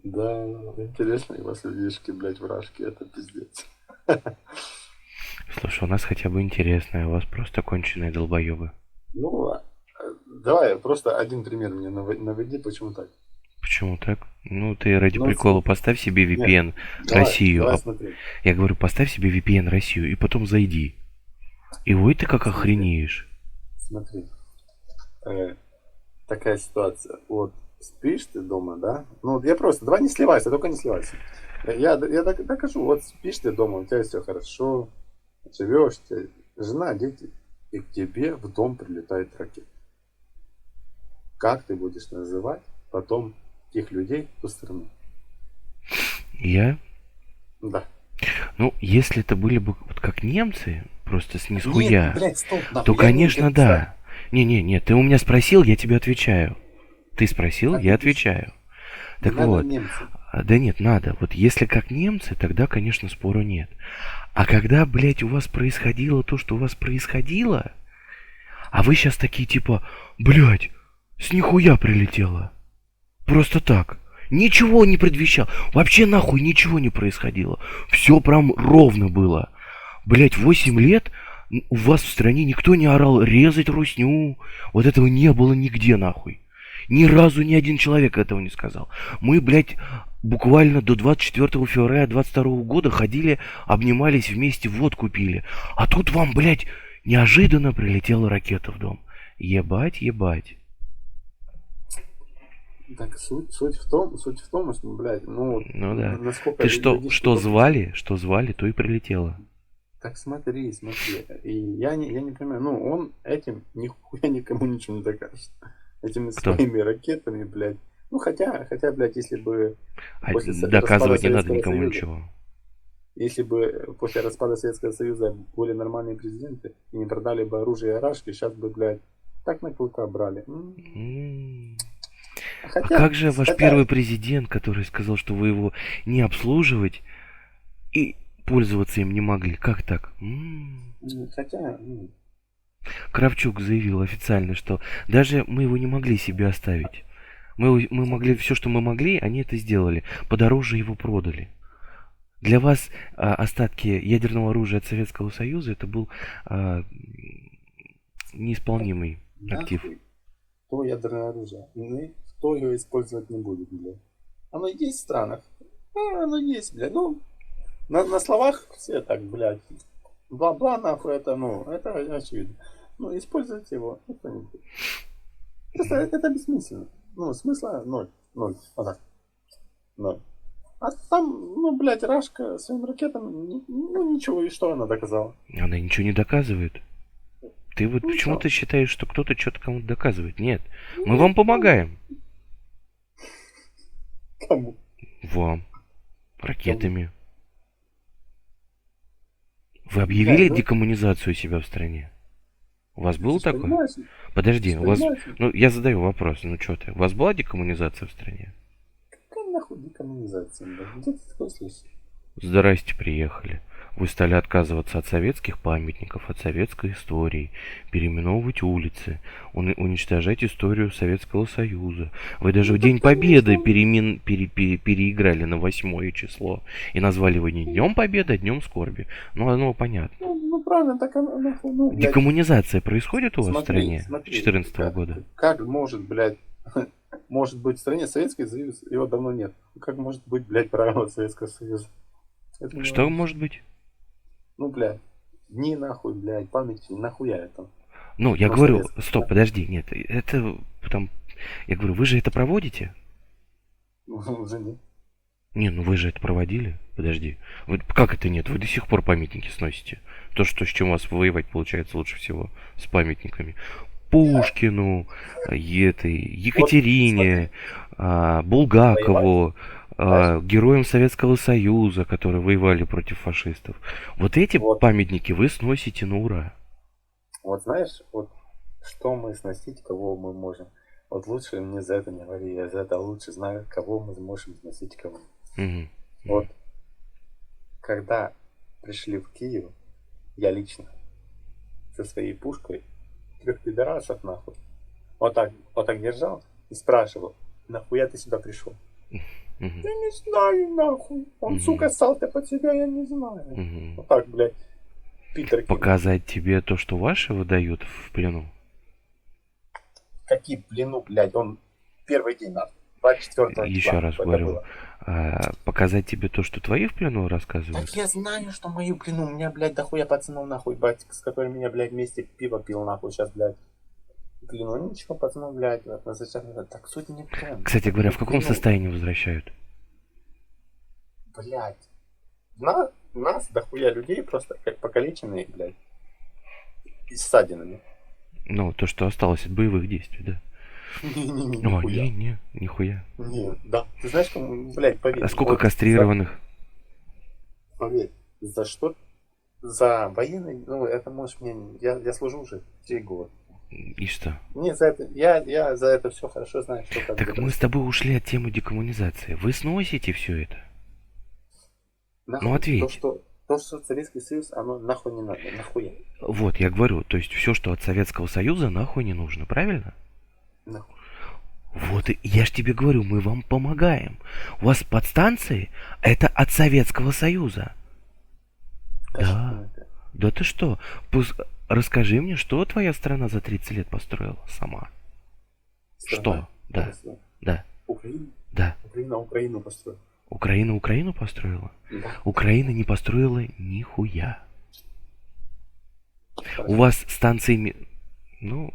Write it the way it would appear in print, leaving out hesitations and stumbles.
Да, интересные у вас людишки, блядь, вражки, это пиздец. Слушай, у нас хотя бы интересное, у вас просто конченые долбоебы. Ну, давай просто один пример мне наведи, почему так. Почему так? Ну, ты ради Ну, вот прикола смотри. поставь себе Нет, VPN давай, Россию. давай смотри. Я говорю, поставь себе VPN Россию и потом зайди. И ой, ты как Смотри, охренеешь. смотри. Э, такая ситуация. Вот спишь ты дома, да? Ну, вот я просто, давай не сливайся, только не сливайся. Я докажу, вот спишь ты дома, у тебя все хорошо, живешь, у тебя жена, дети, и к тебе в дом прилетает ракета. Как ты будешь называть потом тех людей в ту страну? Я? Да. Ну, если это были бы вот как немцы, просто с Нет, нисхуя, блядь, стоп, то, нахуй, я не конечно, представь. да. Не-не-не, ты у меня спросил, я тебе отвечаю. Ты спросил, Как я будешь, отвечаю. не Так надо вот, немцам. да нет, надо. Вот если как немцы, тогда, конечно, спору нет. А когда, блядь, у вас происходило то, что у вас происходило, а вы сейчас такие типа, блядь, с нихуя прилетело. Просто так. Ничего не предвещал. Вообще нахуй ничего не происходило. Все прям ровно было. Блять, 8 лет у вас в стране никто не орал резать русню. Вот этого не было нигде нахуй. Ни разу ни один человек этого не сказал. Мы, блядь, буквально до 24 февраля 22 года ходили, обнимались вместе, водку пили. А тут вам, блядь, неожиданно прилетела ракета в дом. Ебать, ебать. Так суть в том, что, блядь, ну, вот, Ну да. насколько Ты людишки что конченые. звали, то и прилетело. Так смотри. И я не понимаю, ну, он этим нихуя никому ничего не докажет. Этими Кто? своими ракетами, блядь. Ну, хотя, блядь, если бы А после распада доказывать не надо Советского никому Союза, ничего. если бы после распада Советского Союза были нормальные президенты и не продали бы оружие и оружие, сейчас бы, блядь, так на клыка брали. М. А Хотя, как же ваш хотя, первый президент, который сказал, что вы его не обслуживать и пользоваться им не могли? Как так? хотя, Кравчук заявил официально, что даже мы его не могли себе оставить. Мы могли все, что мы могли, они это сделали. Подороже его продали. Для вас остатки ядерного оружия от Советского Союза это был а, неисполнимый актив. нахуй то ядерное оружие. Никто его использовать не будет, блядь. Оно есть в странах. Оно есть, блядь. Ну, на словах все так, блядь. Бла-бла, нахуй, это, ну, это очевидно. Ну, использовать его, это не будет. Просто это бессмысленно. Ну, смысла ноль. Ноль. Вот так. Ноль. А там, ну, блядь, Рашка своим ракетам, ну, ничего, и что она доказала? Она ничего не доказывает. Ты вот Ничего. почему-то считаешь, что кто-то что-то кому-то доказывает. Нет. Мы Нет, вам помогаем. кому? Вам. Кому? Ракетами. Вы Блядь, объявили ну, декоммунизацию себя в стране? У вас ты было же такое? понимаешь, ты Подожди, же у вас... понимаешь, Ну, я задаю вопрос. Ну, что ты? У вас была декоммунизация в стране? какая нахуй декоммунизация, блядь? Где ты такое слышишь? Здрасте, приехали. Вы стали отказываться от советских памятников, от советской истории, переименовывать улицы, уничтожать историю Советского Союза. Вы даже Ну, в так День Победы конечно. переиграли на 8 число и назвали его не Днем Победы, а Днем Скорби. Ну, оно понятно. Ну, правильно, так оно, нахуй, ну, блядь. Декоммунизация происходит у вас в Смотри, стране смотри, 2014 года? как может, блядь, может быть в стране Советский Союз, его давно нет. Как может быть, блядь, правило Советского Союза? Это Что невозможно. может быть? Ну, блядь, дни нахуй, блядь, памяти, нахуя это? Ну, я Ну, говорю, советского, стоп, да? подожди, нет, это там, я говорю, вы же это проводите? Ну, уже нет. Не, ну вы же это проводили. Подожди. Вы, как это нет? Вы до сих пор памятники сносите. То, что с чем у вас воевать получается лучше всего. С памятниками. Пушкину, этой, Вот, смотри, Екатерине, воевать, Булгакову, знаешь, героям Советского Союза, которые воевали против фашистов. Вот эти вот, памятники вы сносите на ура. вот знаешь, вот что мы сносить, кого мы можем. Вот лучше мне за это не говори, я за это лучше знаю, кого мы можем сносить, кого. Мгм. Вот, когда пришли в Киев, я лично со своей пушкой трех пидорасов нахуй вот так держал и спрашивал, нахуя ты сюда пришел? Мгм. Я не знаю, нахуй. Он, Мгм. сука, ссал-то под себя, я не знаю. Мгм. Вот так, блядь, Питер Кин. Показать тебе то, что ваши выдают в плену? Какие плену, блядь, он первый день, нахуй. 24 Еще числа раз это говорю, было. показать тебе то, что твои в плену Так рассказывают? я знаю, что мою плену. У меня, блядь, дохуя пацанов, нахуй, батик, с которыми я, блядь, вместе пиво пил, нахуй, сейчас, блядь. В плену ничего, пацанов, блядь, зачем это? Так суть не в том. Кстати говоря, в В каком плену, состоянии возвращают? блядь. Нас дохуя людей просто как покалеченные, блядь, и с ссадинами. Ну, то, что осталось от боевых действий, да? Не-не-не, О, нихуя. нихуя. Не, да. Ты знаешь, кому, блядь, поверь. А сколько Вот кастрированных? поверь, за что? За военный, ну, это можешь мне... Я служу уже 3 года. И что? Не, за это... Я за это все хорошо знаю, что как где Так мы с происходит. тобой ушли от темы декоммунизации. Вы сносите все это? Ну, Нахуй. ответь. То, что Советский Союз, оно нахуй не надо. Нахуя. Вот, я говорю, то есть все, что от Советского Союза, нахуй не нужно, правильно? Нахуй. Вот, и я ж тебе говорю, мы вам помогаем. У вас подстанции, это от Советского Союза. Да. Это Да ты что? Расскажи мне, что твоя страна за 30 лет построила сама? страна. Что? Да, да, Украина. да. Украина Украину построила. Украина Украину построила? Да. Украина не построила нихуя. Хорошо. У вас станции... Ну,